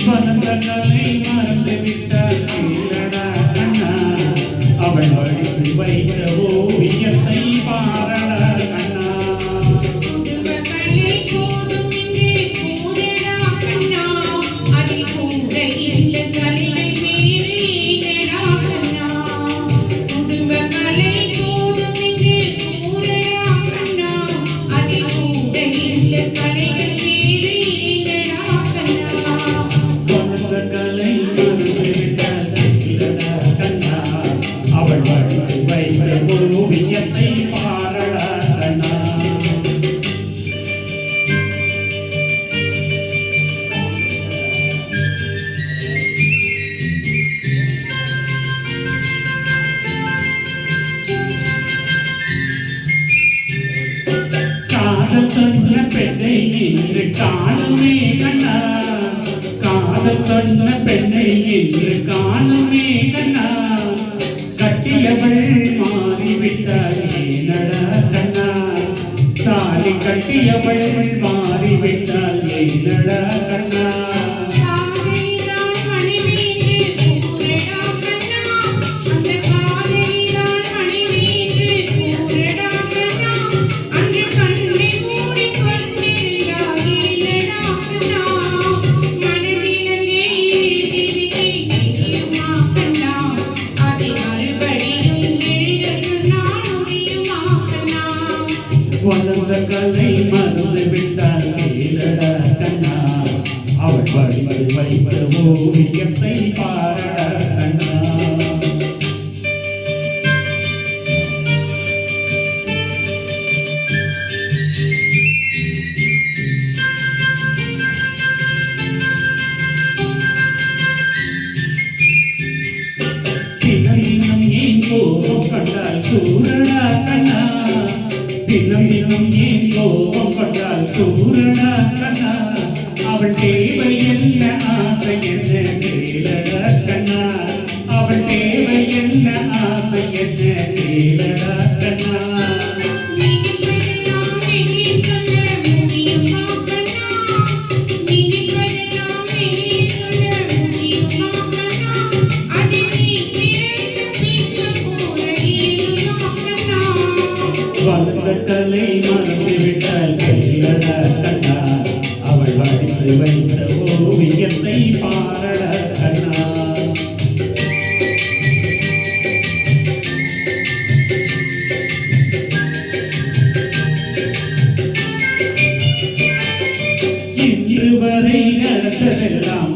வளர்ந்தகளை மறந்து விட்டால் கீழடா கண்ணா அவள் வடித்து வைத்த ஓவியத்தை பாரடா கண்ணா ஓவியத்தை பாரடா கண்ணா காதல் சொன்ன பெண்ணை இன்று காணுமே கண்ணா காதல் சொன்ன பெண்ணை இன்று காணுமே கண்ணா கட்டியவள் மாறிவிட்டாள் ஏனடா கண்ணா தாலி கட்டியவள் மாறிவிட்டாள் ஏனடா கண்ணா வளர்ந்தகளை மறந்து விட்டால் கேளடா கண்ணா அவள் வடித்து வைத்த ஓவியத்தை பாரடா கண்ணா தினம் ஏன் கோபம் கண்டால் கூறடா கண்ணா தினம் தினம் ஏன் கோபம் கொண்டால் கூறடா கண்ணா அவள் தேவை என்ன ஆசை என்ன கேளடா கண்ணா அவள் தேவை என்ன ஆசை என்ன கேளடா கண்ணா வளர்ந்தகளை மறந்து விட்டால் கேளடா கண்ணா அவள் வடித்து வைத்த ஓவியத்தை பாரடா கண்ணா இன்று வரை நடந்ததெல்லாம்